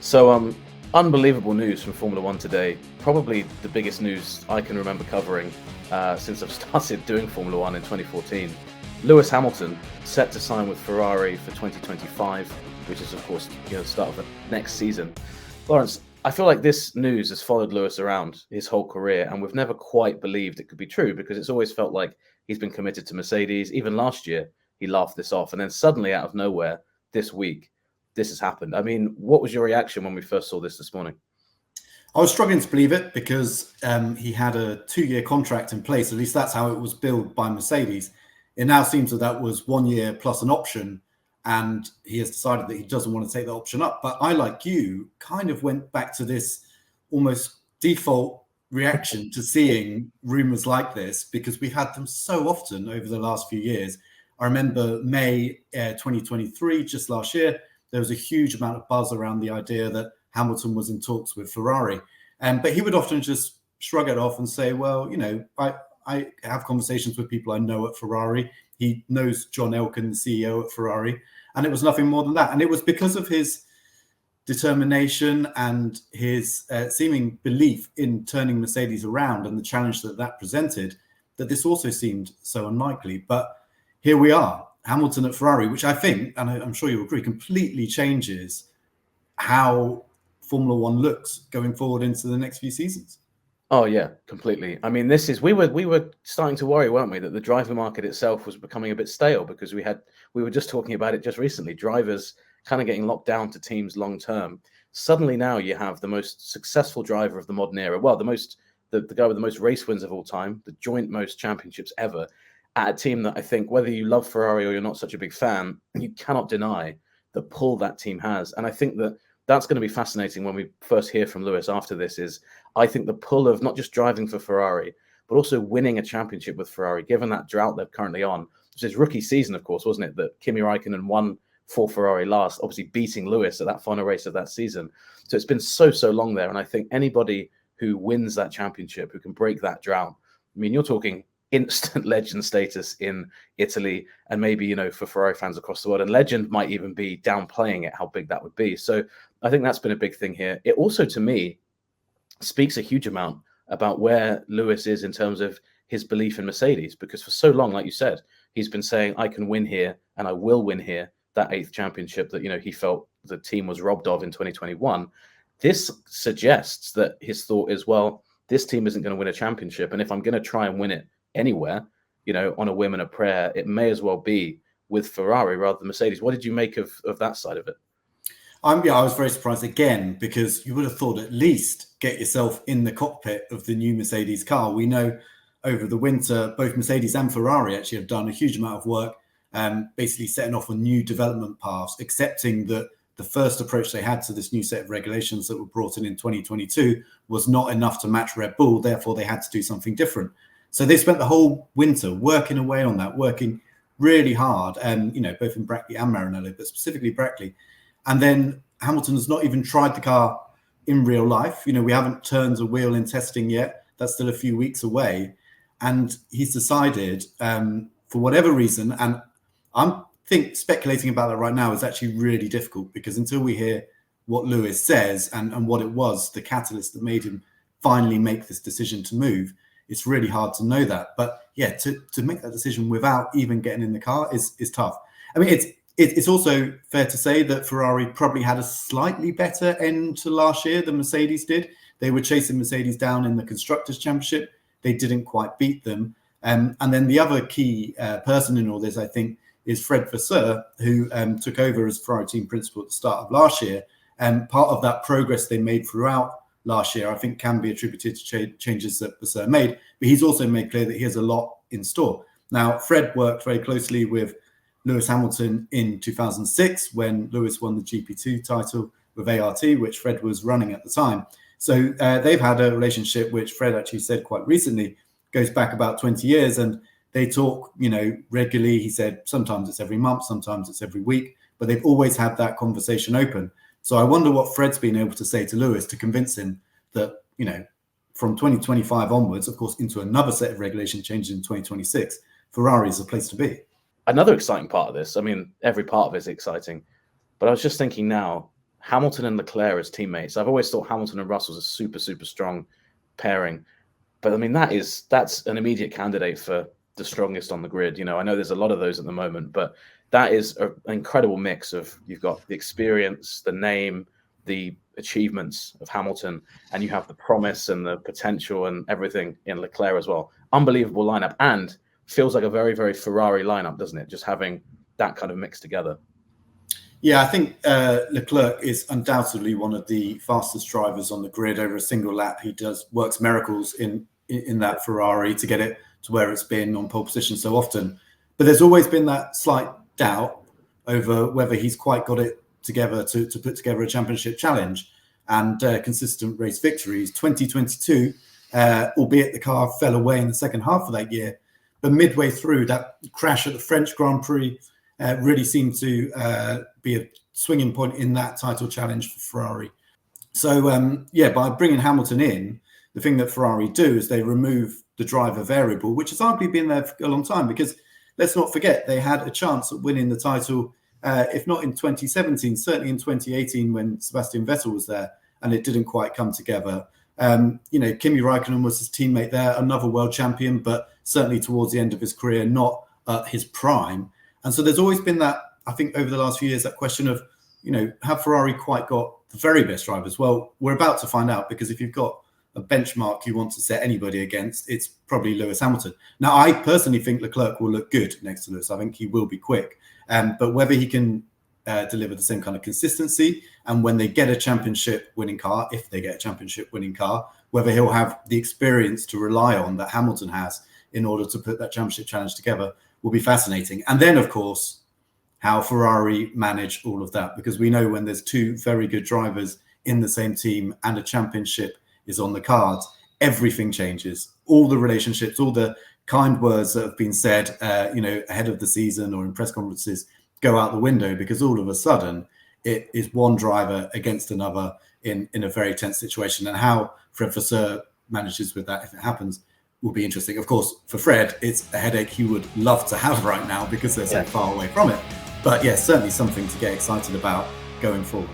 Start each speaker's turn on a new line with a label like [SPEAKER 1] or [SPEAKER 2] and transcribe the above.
[SPEAKER 1] So, unbelievable news from Formula One today. Probably the biggest news I can remember covering since I've started doing Formula One in 2014. Lewis Hamilton set to sign with Ferrari for 2025, which is, of course, the start of the next season. Lawrence, I feel like this news has followed Lewis around his whole career, and we've never quite believed it could be true because it's always felt like he's been committed to Mercedes. Even last year, he laughed this off, and then suddenly, out of nowhere, this week, this has happened. I mean, what was your reaction when we first saw this morning?
[SPEAKER 2] I was struggling to believe it because he had a 2-year contract in place. At least that's how it was billed by Mercedes. It now seems that was 1 year plus an option, and he has decided that he doesn't want to take the option up. But I, like you, kind of went back to this almost default reaction to seeing rumors like this because we've had them so often over the last few years. I remember May 2023, just last year, there was a huge amount of buzz around the idea that Hamilton was in talks with Ferrari. But he would often just shrug it off and say, well, I have conversations with people I know at Ferrari. He knows John Elkann, the CEO at Ferrari. And it was nothing more than that. And it was because of his determination and his seeming belief in turning Mercedes around and the challenge that presented that this also seemed so unlikely. But here we are. Hamilton at Ferrari, which I think, and I'm sure you'll agree, completely changes how Formula One looks going forward into the next few seasons.
[SPEAKER 1] Oh yeah, completely. I mean, we were starting to worry, weren't we, that the driver market itself was becoming a bit stale because we were just talking about it just recently. Drivers kind of getting locked down to teams long term. Suddenly now you have the most successful driver of the modern era. Well, the guy with the most race wins of all time, the joint most championships ever, at a team that I think, whether you love Ferrari or you're not such a big fan, you cannot deny the pull that team has. And I think that's going to be fascinating when we first hear from Lewis after this is, I think the pull of not just driving for Ferrari, but also winning a championship with Ferrari, given that drought they're currently on, which is rookie season, of course, wasn't it? That Kimi Räikkönen won for Ferrari last, obviously beating Lewis at that final race of that season. So it's been so long there. And I think anybody who wins that championship, who can break that drought, I mean, you're talking instant legend status in Italy and maybe, for Ferrari fans across the world. And legend might even be downplaying it, how big that would be. So I think that's been a big thing here. It also, to me, speaks a huge amount about where Lewis is in terms of his belief in Mercedes, because for so long, like you said, he's been saying, I can win here and I will win here, that 8th championship that, he felt the team was robbed of in 2021. This suggests that his thought is, well, this team isn't going to win a championship. And if I'm going to try and win it anywhere, on a whim and a prayer, it may as well be with Ferrari rather than Mercedes. What did you make of that side of it?
[SPEAKER 2] I was very surprised again, because you would have thought at least get yourself in the cockpit of the new Mercedes car. We know over the winter, both Mercedes and Ferrari actually have done a huge amount of work, basically setting off on new development paths, accepting that the first approach they had to this new set of regulations that were brought in 2022 was not enough to match Red Bull. Therefore, they had to do something different. So they spent the whole winter working away on that, working really hard, both in Brackley and Maranello, but specifically Brackley. And then Hamilton has not even tried the car in real life. We haven't turned a wheel in testing yet. That's still a few weeks away. And he's decided, for whatever reason, and I think speculating about that right now is actually really difficult, because until we hear what Lewis says and what it was, the catalyst that made him finally make this decision to move, it's really hard to know that. But yeah, to make that decision without even getting in the car is tough. I mean, it's also fair to say that Ferrari probably had a slightly better end to last year than Mercedes did. They were chasing Mercedes down in the Constructors' Championship. They didn't quite beat them. And then the other key person in all this, I think, is Fred Vasseur, who took over as Ferrari team principal at the start of last year. And part of that progress they made throughout last year, I think, can be attributed to changes that Vasseur made. But he's also made clear that he has a lot in store. Now, Fred worked very closely with Lewis Hamilton in 2006 when Lewis won the GP2 title with ART, which Fred was running at the time. So they've had a relationship which Fred actually said quite recently goes back about 20 years. And they talk, regularly. He said sometimes it's every month, sometimes it's every week, but they've always had that conversation open. So I wonder what Fred's been able to say to Lewis to convince him that, from 2025 onwards, of course, into another set of regulation changes in 2026, Ferrari is the place to be.
[SPEAKER 1] Another exciting part of this, I mean, every part of it is exciting, but I was just thinking now, Hamilton and Leclerc as teammates. I've always thought Hamilton and Russell's a super, super strong pairing. But I mean, that's an immediate candidate for the strongest on the grid. You know, I know there's a lot of those at the moment, but that is an incredible mix of, you've got the experience, the name, the achievements of Hamilton, and you have the promise and the potential and everything in Leclerc as well. Unbelievable lineup, and feels like a very, very Ferrari lineup, doesn't it? Just having that kind of mix together.
[SPEAKER 2] Yeah, I think Leclerc is undoubtedly one of the fastest drivers on the grid over a single lap. He works miracles in that Ferrari to get it to where it's been on pole position so often. But there's always been that slight doubt over whether he's quite got it together to put together a championship challenge and consistent race victories. 2022, albeit the car fell away in the second half of that year, but midway through, that crash at the French Grand Prix really seemed to be a swinging point in that title challenge for Ferrari. So, yeah, by bringing Hamilton in, the thing that Ferrari do is they remove the driver variable, which has arguably been there for a long time, because let's not forget, they had a chance at winning the title, if not in 2017, certainly in 2018 when Sebastian Vettel was there, and it didn't quite come together. You know, Kimi Raikkonen was his teammate there, another world champion, but certainly towards the end of his career, not at his prime. And so there's always been that, I think, over the last few years, that question of, you know, have Ferrari quite got the very best drivers? Well, we're about to find out, because if you've got a benchmark you want to set anybody against, it's probably Lewis Hamilton. Now, I personally think Leclerc will look good next to Lewis. I think he will be quick. But whether he can deliver the same kind of consistency, and when they get a championship winning car, if they get a championship winning car, whether he'll have the experience to rely on that Hamilton has in order to put that championship challenge together, will be fascinating. And then, of course, how Ferrari manage all of that, because we know when there's two very good drivers in the same team and a championship is on the cards, everything changes. All the relationships, all the kind words that have been said, you know, ahead of the season or in press conferences go out the window, because all of a sudden it is one driver against another in a very tense situation. And how Fred Vasseur manages with that, if it happens, will be interesting. Of course, for Fred, it's a headache he would love to have right now because they're so far away from it. But yes, certainly something to get excited about going forward.